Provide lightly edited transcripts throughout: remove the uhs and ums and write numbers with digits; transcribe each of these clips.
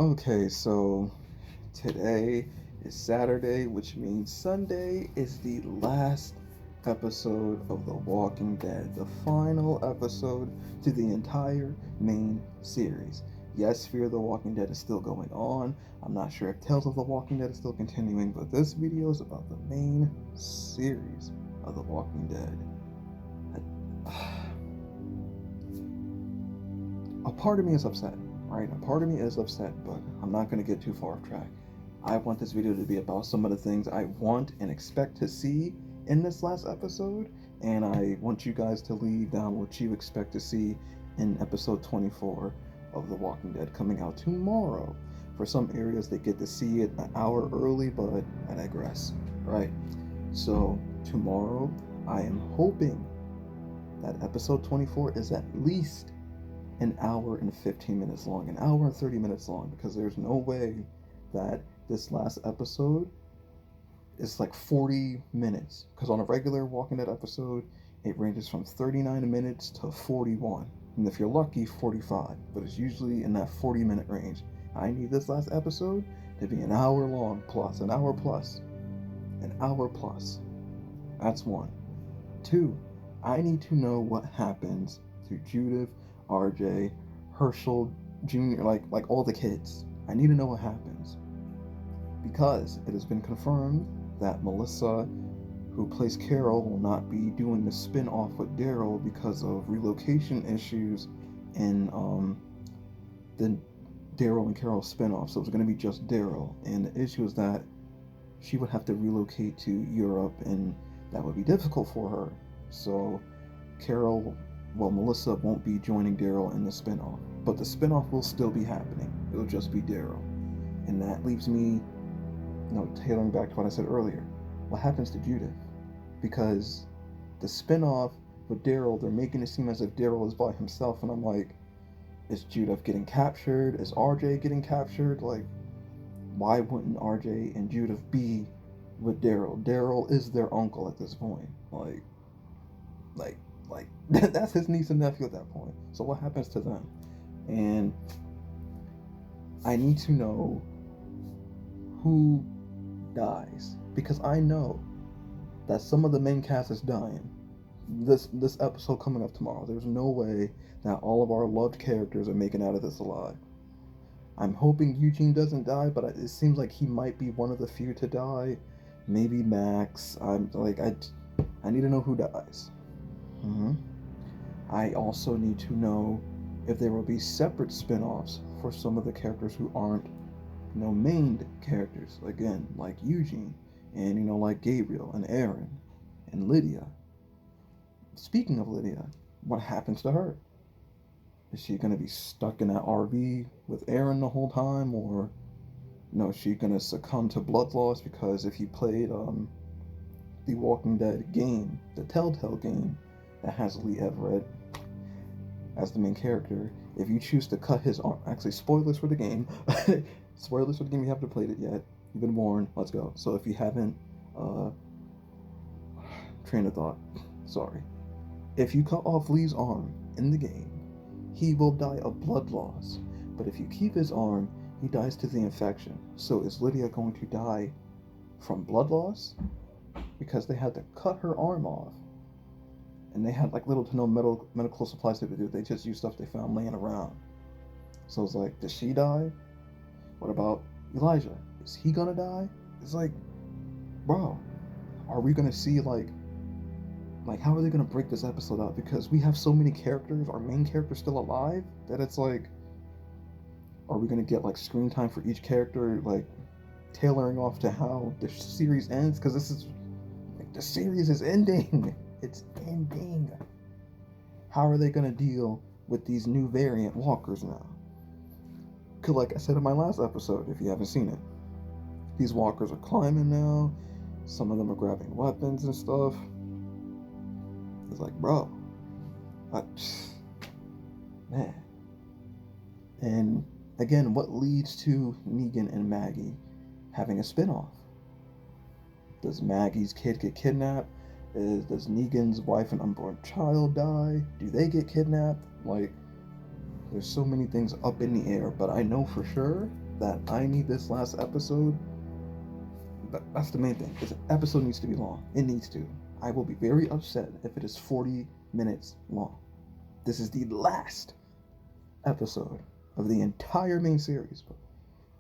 Okay, so today is Saturday, which means Sunday is the last episode of The Walking Dead, the final episode to the entire main series. Yes, Fear the Walking Dead is still going on. I'm not sure if Tales of the Walking Dead is still continuing, but this video is about the main series of The Walking Dead. A part of me is upset, right? A part of me is upset, but I'm not going to get too far off track. I want this video to be about some of the things I want and expect to see in this last episode, and I want you guys to leave down what you expect to see in episode 24 of The Walking Dead coming out tomorrow. For some areas, they get to see it an hour early, but I digress, right? So, tomorrow, I am hoping that episode 24 is at least an hour and 15 minutes long, an hour and 30 minutes long, because there's no way that this last episode is like 40 minutes. Because on a regular Walking Dead episode, it ranges from 39 minutes to 41. And if you're lucky, 45. But it's usually in that 40-minute range. I need this last episode to be an hour long plus, an hour plus, an hour plus. That's one. Two, I need to know what happens to Judith, RJ, Herschel Jr., like all the kids. I need to know what happens. Because it has been confirmed that Melissa, who plays Carol, will not be doing the spin-off with Daryl because of relocation issues in the Daryl and Carol spin-off. So it's going to be just Daryl. And the issue is that she would have to relocate to Europe, and that would be difficult for her. So Melissa won't be joining Daryl in the spinoff, but the spinoff will still be happening. It'll just be Daryl. And that leaves me, tailoring back to what I said earlier. What happens to Judith? Because the spinoff with Daryl, they're making it seem as if Daryl is by himself, and I'm like, is Judith getting captured? Is RJ getting captured? Like, why wouldn't RJ and Judith be with Daryl? Daryl is their uncle at this point. Like that's his niece and nephew at that point. So what happens to them? And I need to know who dies, because I know that some of the main cast is dying. This episode coming up tomorrow, there's no way that all of our loved characters are making out of this alive. I'm hoping Eugene doesn't die, but it seems like he might be one of the few to die. Maybe Max. I need to know who dies. Mm-hmm. I also need to know if there will be separate spin-offs for some of the characters who aren't, main characters. Again, like Eugene, and like Gabriel and Aaron and Lydia. Speaking of Lydia, what happens to her? Is she gonna be stuck in that RV with Aaron the whole time, or is she gonna succumb to blood loss? Because if you played the Walking Dead game, the Telltale game that has Lee Everett as the main character, if you choose to cut his arm, actually spoilers for the game, spoilers for the game, you haven't played it yet, you've been warned, let's go. So if you haven't, train of thought, sorry. If you cut off Lee's arm in the game, he will die of blood loss. But if you keep his arm, he dies to the infection. So is Lydia going to die from blood loss? Because they had to cut her arm off. And they had little to no medical supplies to do. They just used stuff they found laying around. So it's like, does she die? What about Elijah? Is he gonna die? It's like, bro, are we gonna see how are they gonna break this episode up? Because we have so many characters, our main character's still alive, that it's like, are we gonna get screen time for each character, tailoring off to how the series ends? Because this is the series is ending. It's ending. How are they gonna deal with these new variant walkers now? Because like I said in my last episode, if you haven't seen it, these walkers are climbing now. Some of them are grabbing weapons and stuff. It's like, bro, man. And again, what leads to Negan and Maggie having a spinoff? Does Maggie's kid get kidnapped? Does Negan's wife and unborn child die? Do they get kidnapped? There's so many things up in the air, but I know for sure that I need this last episode. That's the main thing. This episode needs to be long. It needs to. I will be very upset if it is 40 minutes long. This is the last episode of the entire main series.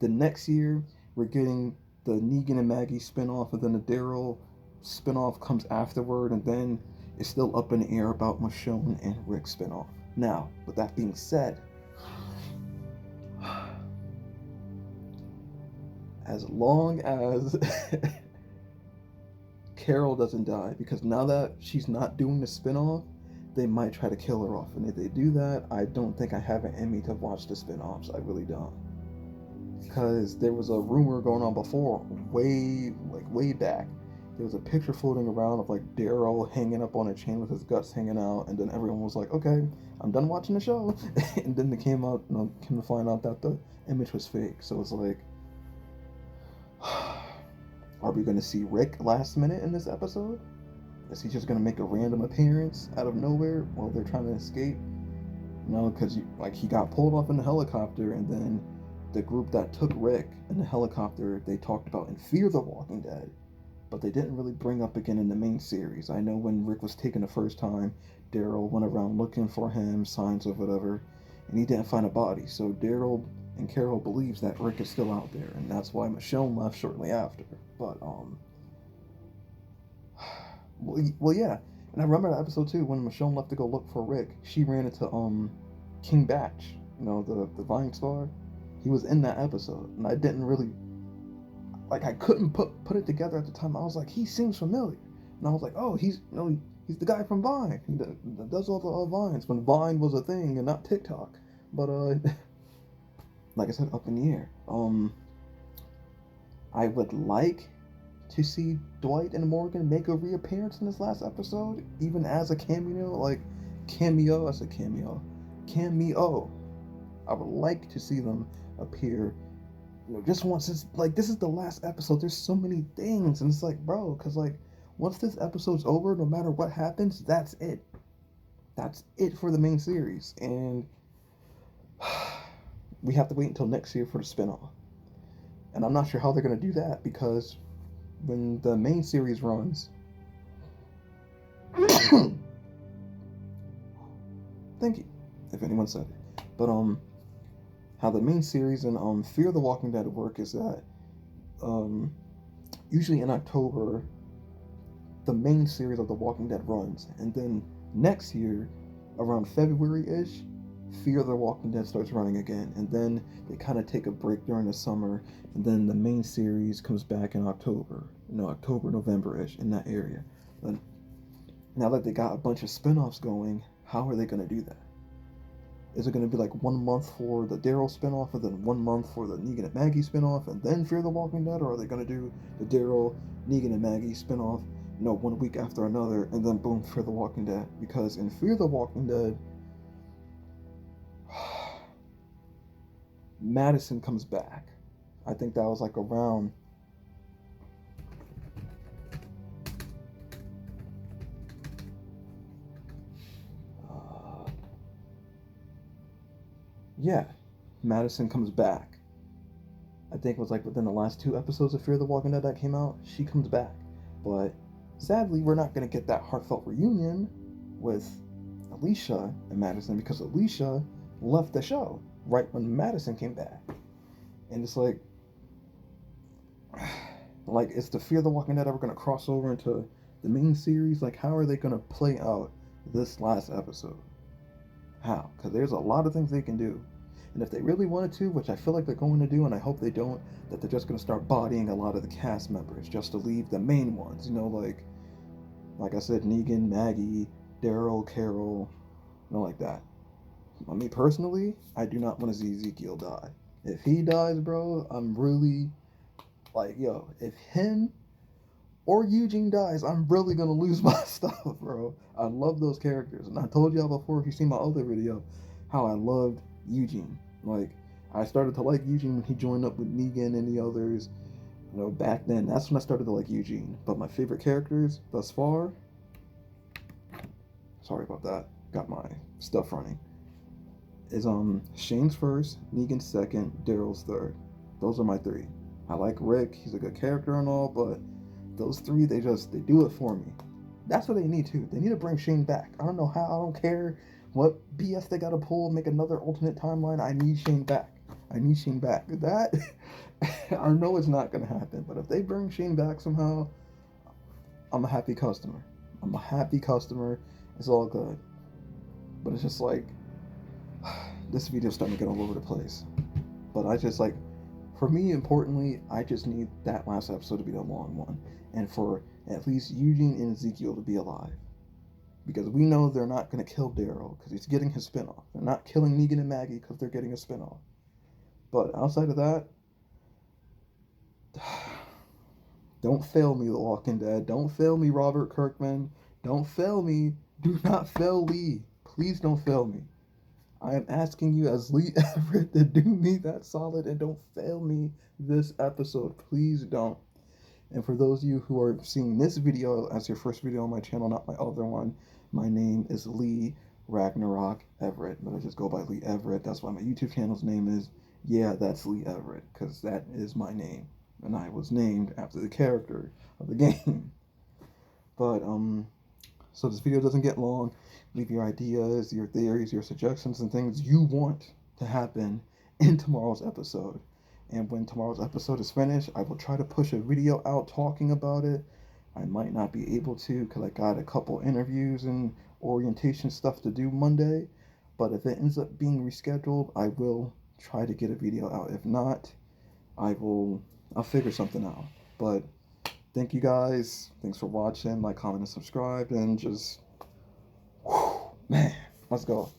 The next year, we're getting the Negan and Maggie spinoff, and then the Daryl spinoff comes afterward, and then it's still up in the air about Michonne and Rick spinoff. Now, with that being said, as long as Carol doesn't die, because now that she's not doing the spinoff, they might try to kill her off. And if they do that, I don't think I have it in me to watch the spinoffs. I really don't. Because there was a rumor going on before, way back. There was a picture floating around of like Daryl hanging up on a chain with his guts hanging out, and then everyone was like, "Okay, I'm done watching the show." And then they came to find out that the image was fake. So it's like, are we going to see Rick last minute in this episode? Is he just going to make a random appearance out of nowhere while they're trying to escape? No, because he got pulled off in the helicopter, and then the group that took Rick in the helicopter, they talked about in Fear the Walking Dead, but they didn't really bring up again in the main series. I know when Rick was taken the first time, Daryl went around looking for him, signs of whatever, and he didn't find a body. So Daryl and Carol believes that Rick is still out there, and that's why Michonne left shortly after. But well, yeah. And I remember that episode too, when Michonne left to go look for Rick, she ran into King Batch, the Vine star. He was in that episode, and I didn't really I couldn't put it together at the time. I was like, he seems familiar, and I was like, oh, he's the guy from Vine. He does all the Vines when Vine was a thing and not TikTok. But like I said, up in the air. I would like to see Dwight and Morgan make a reappearance in this last episode, even as a cameo. Cameo. I would like to see them appear, just once. It's like, this is the last episode. There's so many things, and it's like, bro, because once this episode's over, no matter what happens, that's it. That's it for the main series, and we have to wait until next year for the spinoff. And I'm not sure how they're going to do that, because when the main series runs, thank you, if anyone said it. But how the main series and Fear the Walking Dead work is that usually in October, the main series of The Walking Dead runs, and then next year, around February-ish, Fear the Walking Dead starts running again, and then they kind of take a break during the summer, and then the main series comes back in October, November-ish, in that area. But now that they got a bunch of spin-offs going, how are they going to do that? Is it going to be like 1 month for the Daryl spinoff, and then 1 month for the Negan and Maggie spinoff, and then Fear the Walking Dead? Or are they going to do the Daryl, Negan, and Maggie spinoff, 1 week after another, and then boom, Fear the Walking Dead? Because in Fear the Walking Dead, Madison comes back. I think that was around Madison comes back. I think it was within the last 2 episodes of Fear the Walking Dead that came out, she comes back. But sadly, we're not going to get that heartfelt reunion with Alicia and Madison, because Alicia left the show right when Madison came back. And it's is the Fear the Walking Dead ever going to cross over into the main series? How are they going to play out this last episode? How? Because there's a lot of things they can do. And if they really wanted to, which I feel like they're going to do, and I hope they don't, that they're just going to start bodying a lot of the cast members just to leave the main ones. Like I said, Negan, Maggie, Daryl, Carol, like that. Me personally, I do not want to see Ezekiel die. If he dies, bro, I'm really if him or Eugene dies, I'm really gonna lose my stuff, bro. I love those characters, and I told y'all before, if you see my other video, how I loved Eugene. I started to like Eugene when he joined up with Negan and the others. Back then, that's when I started to like Eugene. But my favorite characters thus far, sorry about that, got my stuff running, is Shane's first, Negan's second, Daryl's third. Those are my three. I like Rick, he's a good character and all, but those three, they do it for me. That's what they need to. They need to bring Shane back. I don't know how, I don't care what BS they gotta pull, make another alternate timeline. I need Shane back. I need Shane back. That I know it's not gonna happen, but if they bring Shane back somehow, I'm a happy customer. I'm a happy customer. It's all good. But it's just like this video's starting to get all over the place. But I just like, for me, importantly, I just need that last episode to be the long one, and for at least Eugene and Ezekiel to be alive, because we know they're not going to kill Daryl because he's getting his spinoff. They're not killing Negan and Maggie because they're getting a spinoff. But outside of that, don't fail me, The Walking Dead. Don't fail me, Robert Kirkman. Don't fail me. Do not fail Lee. Please don't fail me. I am asking you as Lee Everett to do me that solid and don't fail me this episode. Please don't. And for those of you who are seeing this video as your first video on my channel, not my other one, my name is Lee Ragnarok Everett, but I just go by Lee Everett. That's why my YouTube channel's name is, yeah, that's Lee Everett, because that is my name. And I was named after the character of the game. But, so this video doesn't get long. Leave your ideas, your theories, your suggestions, and things you want to happen in tomorrow's episode. And when tomorrow's episode is finished, I will try to push a video out talking about it. I might not be able to because I got a couple interviews and orientation stuff to do Monday. But if it ends up being rescheduled, I will try to get a video out. If not, I'll figure something out. But thank you guys. Thanks for watching. Like, comment, and subscribe. And just, whew, man, let's go.